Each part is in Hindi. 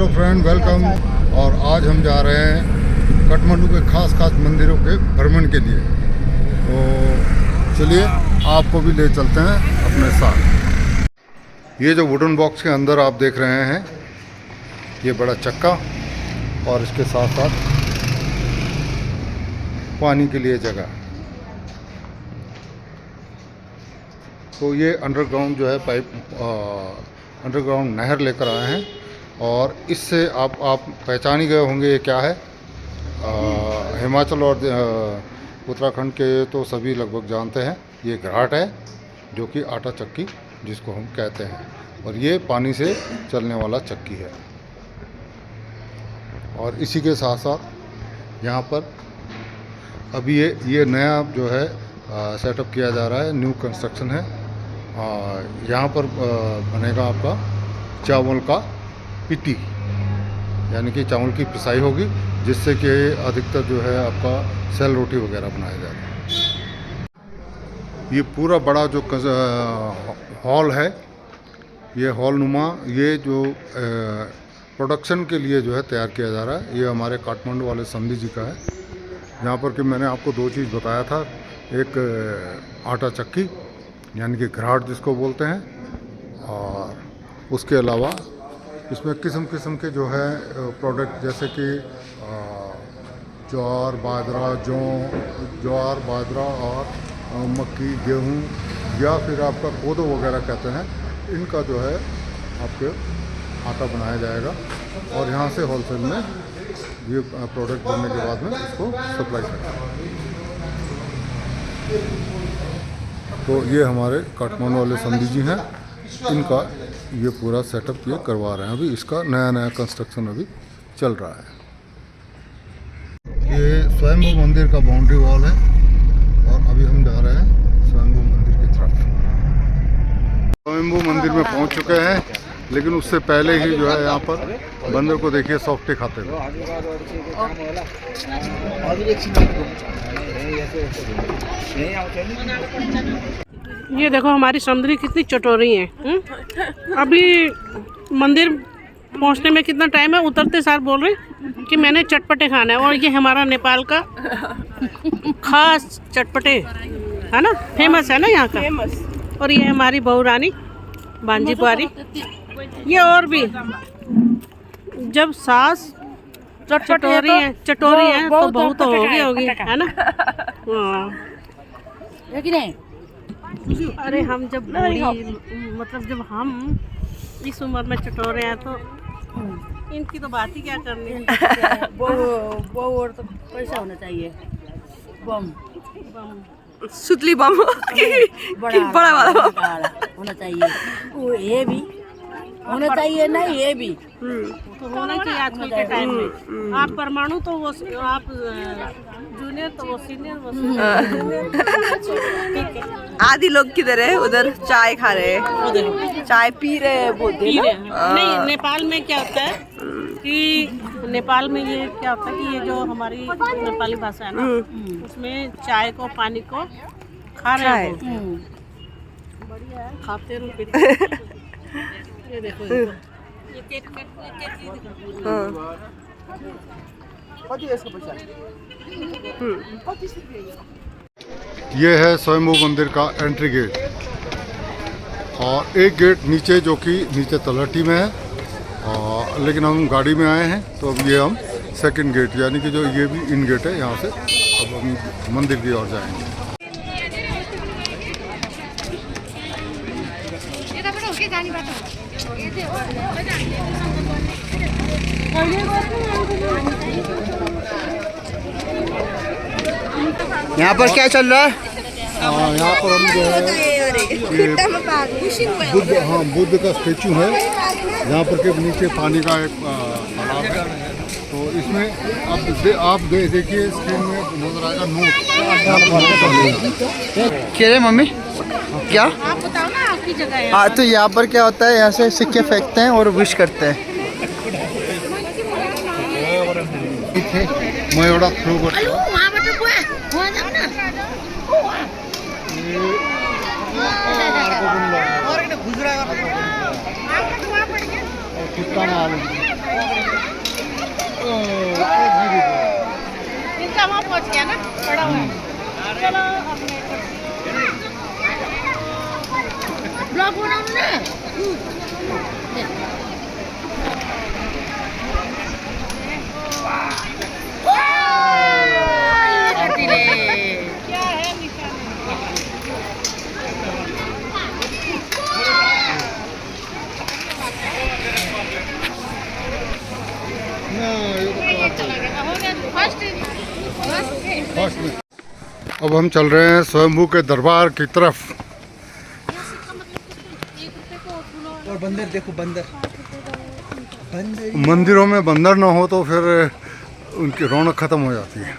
Hello friend, welcome. और आज हम जा रहे हैं काठमांडू के खास मंदिरों के भ्रमण के लिए। तो चलिए आपको भी ले चलते हैं अपने साथ। ये जो वुडन बॉक्स के अंदर आप देख रहे हैं, ये बड़ा चक्का और इसके साथ साथ पानी के लिए जगह। तो ये अंडरग्राउंड जो है अंडरग्राउंड नहर लेकर आए हैं। और इससे आप पहचान ही गए होंगे ये क्या है। हिमाचल और उत्तराखंड के तो सभी लगभग जानते हैं। ये घाट है जो कि आटा चक्की जिसको हम कहते हैं, और ये पानी से चलने वाला चक्की है। और इसी के साथ साथ यहाँ पर अभी ये नया जो है सेटअप किया जा रहा है, न्यू कंस्ट्रक्शन है। यहाँ पर बनेगा आपका चावल का पिट्टी, यानी कि चावल की पिसाई होगी, जिससे कि अधिकतर जो है आपका सेल रोटी वगैरह बनाया जाता है। ये पूरा बड़ा जो हॉल है, ये हॉल नुमा, ये जो प्रोडक्शन के लिए जो है तैयार किया जा रहा है, ये हमारे काठमांडू वाले समधी जी का है। यहाँ पर कि मैंने आपको दो चीज़ बताया था, एक आटा चक्की यानी कि घराट जिसको बोलते हैं, और उसके अलावा इसमें किस्म किस्म के जो है प्रोडक्ट, जैसे कि ज्वार बाजरा और मक्की, गेहूँ, या फिर आपका कोदो वगैरह कहते हैं, इनका जो है आपके आटा बनाया जाएगा। और यहाँ से होलसेल में ये प्रोडक्ट बनने के बाद में इसको सप्लाई करेंगे। तो ये हमारे काठमांडू वाले समधी जी हैं, इनका ये पूरा सेटअप ये करवा रहे हैं। अभी इसका नया कंस्ट्रक्शन अभी चल रहा है। ये स्वयंभू मंदिर का बाउंड्री वॉल है, और अभी हम जा रहे हैं स्वयंभू मंदिर की तरफ। स्वयंभू मंदिर में पहुंच चुके हैं, लेकिन उससे पहले ही जो है यहाँ पर बंदर को देखिए सॉफ्टी खाते हुए। ये देखो हमारी समुद्री कितनी चटोरी है। अभी मंदिर पहुंचने में कितना टाइम है, उतरते सार बोल रहे कि मैंने चटपटे खाना है। और ये हमारा नेपाल का खास चटपटे है ना, फेमस है ना यहाँ का। और ये हमारी बहू रानी बांजी बुआरी। ये और भी जब सास चटोरी है तो बहू तो होगी है ना। हाँ, अरे हम जब मतलब जब हम इस उम्र में चटोरे हैं तो इनकी तो बात ही क्या करनी। वो और तो पैसा होना चाहिए, बम सुतली बम बड़ा वाला होना चाहिए। वो ये भी होना चाहिए, नहीं ये भी तो होना चाहिए आजकल के टाइम में। आप परमाणु तो वो, आप जूनियर तो वो सीनियर, वो ठीक है। आदि लोग किधर है? उधर चाय खा रहे हैं, चाय पी रहे हैं, नहीं, नेपाल में क्या होता है कि नेपाल में ये क्या होता है कि ये जो हमारी नेपाली भाषा है ना, उसमें चाय को पानी को खा रहे हैं। बढ़िया है, खाते रहो। ये देखो ये है स्वयंभू मंदिर का एंट्री गेट, और एक गेट नीचे जो कि नीचे तलहटी में है। लेकिन हम गाड़ी में आए हैं, तो अब ये हम सेकंड गेट, यानी कि जो ये भी इन गेट है, यहाँ से अब हम मंदिर की ओर जाएंगे। यहाँ पर क्या चल रहा है? यहाँ पर हम जो है बुद्ध का स्टेचू है। यहाँ पर के नीचे पानी का एक तालाब है। तो इसमें आप देखिए स्क्रीन में नजर आएगा नोट। क्या है मम्मी? क्या आप बताओ ना आपकी जगह है। हाँ, तो यहाँ पर क्या होता है, यहाँ से सिक्के फेंकते हैं और विश करते हैं। मैं एउटा थ्रो गर्छु। खुट्टामा हाल्नु। पड़ा हुआ है। चलो अपने ब्लॉग बनाओ ना। क्या है अब हम चल रहे हैं स्वयंभू के दरबार की तरफ। और बंदर देखो, बंदर बंदर। मंदिरों में बंदर ना हो तो फिर उनकी रौनक खत्म हो जाती है।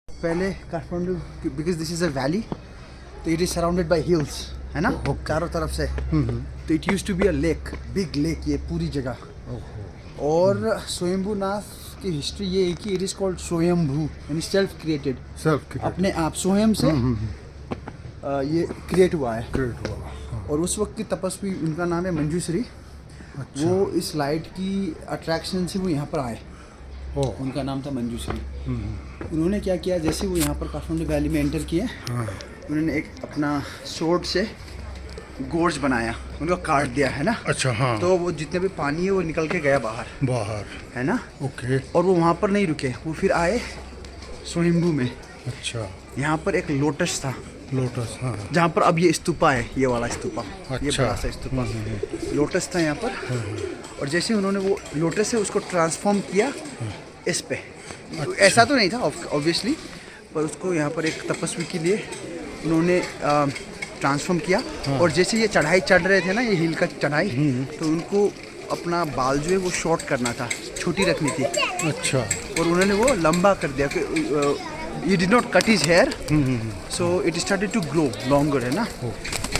पहले Kathmandu, because this is a valley, तो it is surrounded by hills, है ना, चारों तरफ से। तो it used to be a lake, big lake, ये पूरी जगह। और स्वयंभू नाथ की हिस्ट्री ये है कि इट इज कॉल्ड स्वयंभू, यानी सेल्फ क्रिएटेड, अपने आप स्वयं से ये क्रिएट हुआ है। और उस वक्त की तपस्वी, उनका नाम है मंजूश्री। अच्छा। वो इस लाइट की अट्रैक्शन से वो यहाँ पर आए। उनका नाम था मंजूश्री। उन्होंने क्या किया, जैसे वो यहाँ पर काठमांडू वैली में एंटर किए, उन्होंने एक अपना सोर्ड से गोर्ज बनाया, उनको काट दिया, है ना। अच्छा, हाँ। तो वो जितने भी पानी है वो निकल के गया बाहर, है ना। ओके। और वो वहाँ पर नहीं रुके, वो फिर आए स्वयंभू में। अच्छा। यहाँ पर एक लोटस था, लोटस, हाँ। जहाँ पर अब ये स्तूपा है, ये वाला स्तूपा, ये अच्छा। बड़ा सा स्तूपा, लोटस था यहाँ पर। और जैसे उन्होंने वो लोटस है उसको ट्रांसफॉर्म किया इस पे। ऐसा तो नहीं था ऑब्वियसली, पर उसको यहाँ पर एक तपस्वी के लिए उन्होंने ट्रांसफॉर्म किया। और जैसे ये चढ़ाई चढ़ रहे थे ना, ये हिल का चढ़ाई, तो उनको अपना बाल जो है वो शॉर्ट करना था, छोटी रखनी थी। अच्छा। और उन्होंने वो लंबा कर दिया कि ये did not cut his hair, so it started to grow longer, है ना।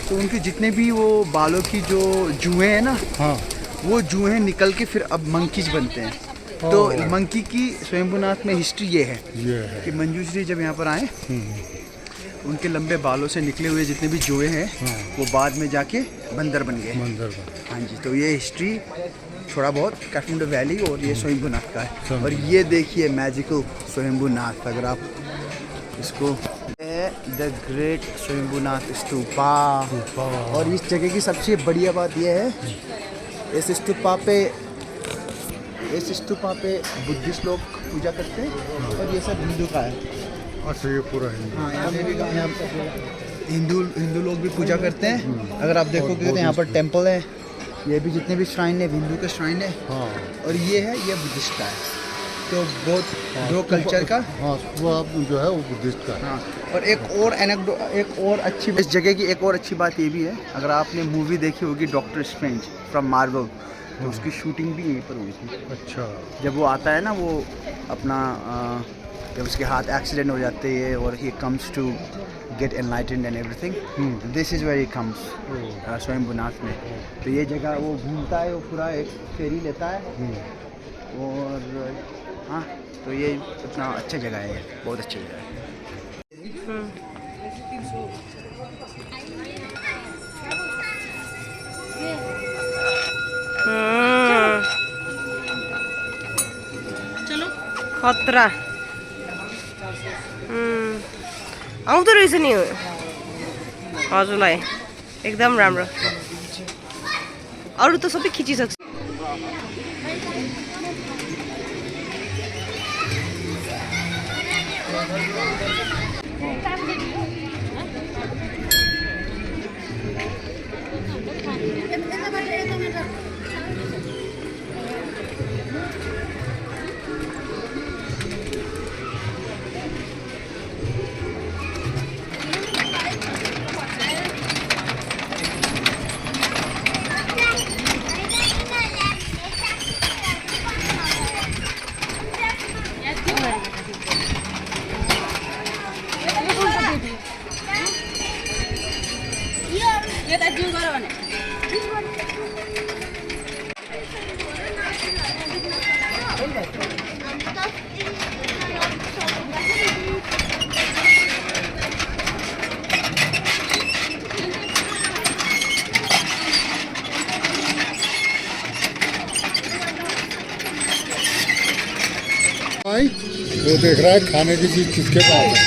तो उनके जितने भी वो बालों की जो जुएँ हैं ना, हाँ, वो जुएँ निकल के फिर अब मंकीज बनते हैं। तो मंकी की स्वयंभूनाथ में हिस्ट्री ये है कि मंजूश्री जब यहाँ पर आए, उनके लंबे बालों से निकले हुए जितने भी जुए हैं, वो बाद में जाके बंदर बन गए। हाँ जी, तो ये हिस्ट्री थोड़ा बहुत काठमांडू वैली और ये स्वयंभूनाथ का है। और ये देखिए मैजिकल स्वयंभूनाथ, अगर आप इसको, द ग्रेट स्वयंभूनाथ स्तूपा। और इस जगह की सबसे बढ़िया बात यह है, इस स्तूपा पे बुद्धिस्ट लोग पूजा करते हैं, और ये सब हिंदू का है। अच्छा, ये पूरा हिंदू। हाँ, यहाँ हिंदू लोग भी पूजा करते हैं। अगर आप देखोगे तो यहाँ पर टेंपल है, ये भी जितने भी श्राइन है हिंदू के श्राइन है। हाँ। और ये है, ये बुद्धिस्ट का है। तो बहुत दो कल्चर का, हाँ, वो जो है वो बुद्धिस्ट का है। हाँ। और एक और अच्छी, इस जगह की एक और अच्छी बात ये भी है, अगर आपने मूवी देखी होगी डॉक्टर स्ट्रेंज फ्रॉम मार्वल, तो उसकी शूटिंग भी यहीं पर हुई थी। अच्छा। जब वो आता है ना, वो अपना जब उसके हाथ एक्सीडेंट हो जाते हैं और he comes to get enlightened and everything, this is where he comes Swayambhunath में। तो ये जगह वो घूमता है, वो पूरा एक फेरी लेता है। और हाँ, तो ये इतना अच्छा जगह है, ये बहुत अच्छी जगह है। खतरा आउँदो रहेछ नि हजुरलाई, एकदम राम्रो। अरू त सबै खिचिसक्छ। नहीं, वो देख रहा है खाने की चीज़ किसके पास है,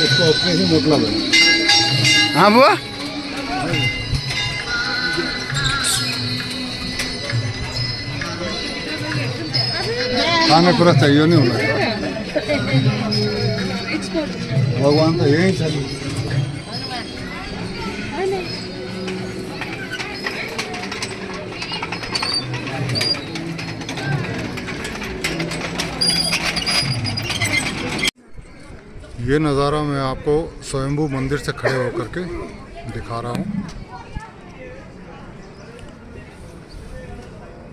उसको अपने ही मतलब है। हाँ बुआ, खाने पूरा चाहिए नहीं होना भगवान तो यही चाहिए। ये नज़ारा मैं आपको स्वयंभू मंदिर से खड़े होकर के दिखा रहा हूँ।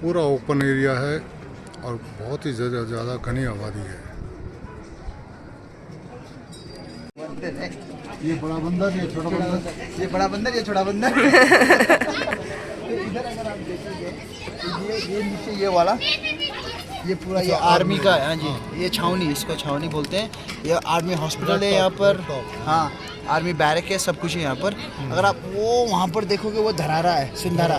पूरा ओपन एरिया है और बहुत ही ज़्यादा घनी आबादी है। ये बड़ा बंदर, ये छोटा बंदर, ये बड़ा बंदर, ये छोटा बंदर। इधर अगर आप देखेंगे तो ये नीचे ये वाला, ये पूरा ये आर्मी का है। हाँ जी, ये छावनी, इसको छावनी बोलते हैं। ये आर्मी हॉस्पिटल है यहाँ पर। हाँ, आर्मी बैरक है, सब कुछ है यहाँ पर। अगर आप वो वहाँ पर देखोगे, वो धरारा है, सिंधारा।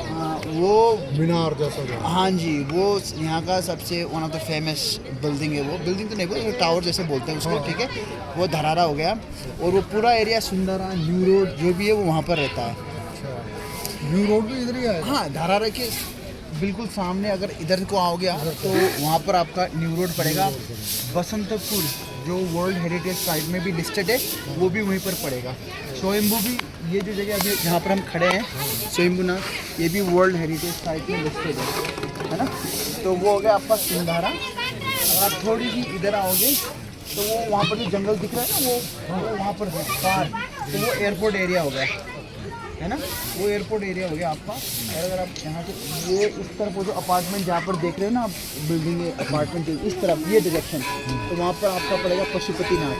हाँ, वो मीनार जैसा जो। हाँ जी, वो यहाँ का सबसे one of the famous building है। वो बिल्डिंग तो नहीं बोलते, टावर जैसे बोलते हैं उसको, ठीक है। वो धरारा हो गया। और वो पूरा एरिया सुंदरा, न्यू रोड जो भी है वो वहाँ पर रहता है। न्यू रोड भी इधर ही है। हाँ, धरारा के बिल्कुल सामने अगर इधर को आओगे आप तो वहाँ पर आपका न्यू रोड पड़ेगा। बसंतपुर जो वर्ल्ड हेरिटेज साइट में भी लिस्टेड है, वो भी वहीं पर पड़ेगा। स्वयंभू भी, ये जो जगह अभी जहाँ पर हम खड़े हैं स्वयंभूनाथ, ये भी वर्ल्ड हेरिटेज साइट में लिस्टेड है ना। तो वो हो गया आपका सिंधारा। अगर आप थोड़ी सी इधर आओगे तो वो वहाँ पर जो जंगल दिख रहा है ना, वो वहाँ पर है पार, तो वो एयरपोर्ट एरिया हो गया है ना। वो एयरपोर्ट एरिया हो गया आपका। और अगर आप यहाँ से ये इस तरफ वो जो अपार्टमेंट जहाँ पर देख रहे हो ना आप, बिल्डिंग है अपार्टमेंट इस तरफ ये डायरेक्शन, तो वहाँ पर आपका पड़ेगा पशुपतिनाथ।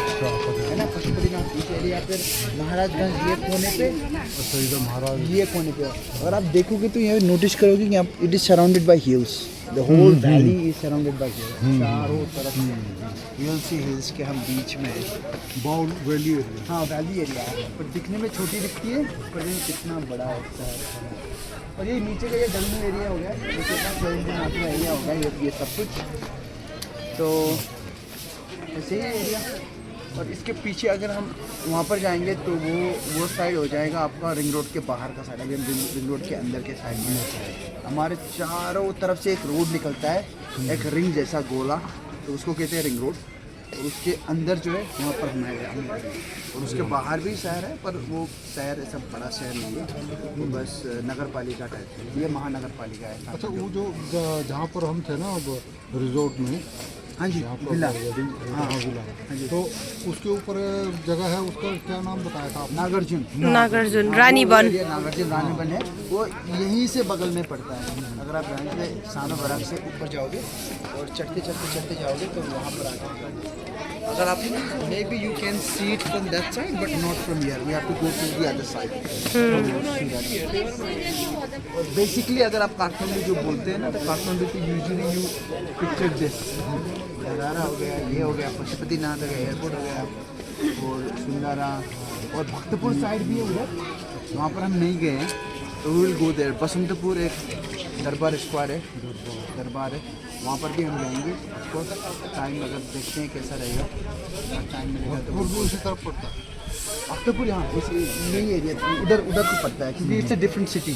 अच्छा है ना, पशुपतिनाथ इस एरिया पर। महाराजगंज ये कोने पे, अच्छा, इधर महाराज ये कोने पे। अगर आप देखोगे तो यहाँ नोटिस करोगे कि आप it is surrounded by hills. The whole valley is surrounded by hills. चारों तरफ हिल्स ही हिल्स के हम बीच में हैं। Bowl valley area. हाँ, वैली एरिया है, पर दिखने में छोटी दिखती है, पर ये कितना बड़ा होता है। और ये नीचे का ये जंगल एरिया हो गया, ये कितना स्वयंभूनाथ का एरिया हो गया ये सब कुछ। तो ऐसे ही एरिया। और इसके पीछे अगर हम वहाँ पर जाएंगे तो वो साइड हो जाएगा आपका रिंग रोड के बाहर का साइड। अभी हम रिंग रोड के अंदर के साइड में, हमारे चारों तरफ से एक रोड निकलता है, एक रिंग जैसा गोला, तो उसको कहते हैं रिंग रोड। और उसके अंदर जो है वहाँ पर हम हैं। और उसके बाहर भी शहर है, पर वो शहर ऐसा बड़ा शहर नहीं है, वो बस नगर पालिका टाइप है। ये महानगर पालिका है। अच्छा, वो जो जहाँ पर हम थे ना अब रिजोर्ट में, हाँ जी, यहाँ पर विला। हाँ विला, तो उसके ऊपर जगह है, उसका क्या नाम बताया था आपने? नागार्जुन। नागार्जुन रानीबन। नागार्जुन रानीबन है, वो यहीं से बगल में पड़ता है। अगर आप यहाँ से सानो बराग से ऊपर जाओगे और चढ़ते जाओगे तो वहाँ पर आ जाएगा। अगर आप maybe you can see it from that side but not from here, we have to go to the other side. और बेसिकली अगर आप काठमांडू जो बोलते हैं ना, तो काठमांडू की यूजुअली यू पिक्चर दिस। धरारा हो गया, ये हो गया, पशुपतिनाथ हो गया, एयरपोर्ट हो गया, और सुंदरा, और भक्तपुर साइड भी है उधर, वहाँ पर हम नहीं गए हैं, तो we will go there. Basantapur एक दरबार स्क्वायर है, दरबार है, वहाँ पर भी हम जाएंगे। उसको टाइम अगर देखते हैं कैसा रहेगा, टाइम मिलेगा तो वो उसी तरफ पड़ता है। भक्तपुर यहाँ यही एरिया उधर को पड़ता है, क्योंकि it's a different city.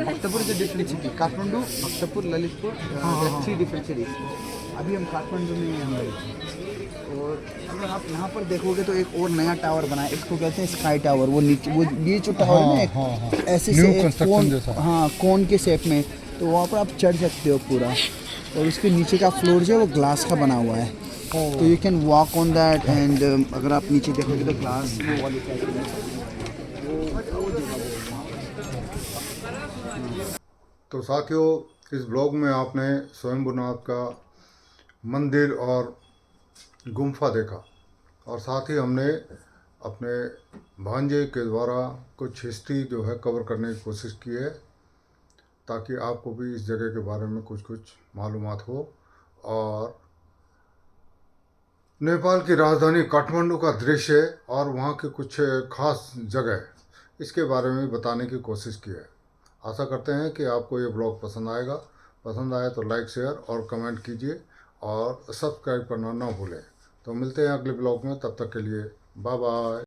Bhaktapur is a different city. Kathmandu, Bhaktapur, Lalitpur, 3 different cities. अभी हम काठमांडू में हैं। और अगर आप यहाँ पर देखोगे तो एक और नया टावर बना है, इसको कहते हैं स्काई टावर। वो नीचे वो ये जो टावर है ना, एक ऐसे से एक कोन, हाँ कोन के शेप में, तो वहाँ पर आप चढ़ सकते हो पूरा। और उसके नीचे का फ्लोर जो है वो ग्लास का बना हुआ है, तो you can walk on that. And अगर आप नीचे देखोगे तो ग्लास वो वाली तो साथियों, इस ब्लॉग में आपने स्वयंभूनाथ का मंदिर और गुम्फा देखा, और साथ ही हमने अपने भांजे के द्वारा कुछ हिस्ट्री जो है कवर करने की कोशिश की है, ताकि आपको भी इस जगह के बारे में कुछ मालूमात हो, और नेपाल की राजधानी काठमांडू का दृश्य और वहाँ के कुछ खास जगह, इसके बारे में बताने की कोशिश की है। आशा करते हैं कि आपको ये ब्लॉग पसंद आएगा। पसंद आए तो लाइक शेयर और कमेंट कीजिए और सब्सक्राइब करना ना भूलें। तो मिलते हैं अगले ब्लॉग में, तब तक के लिए बाय बाय।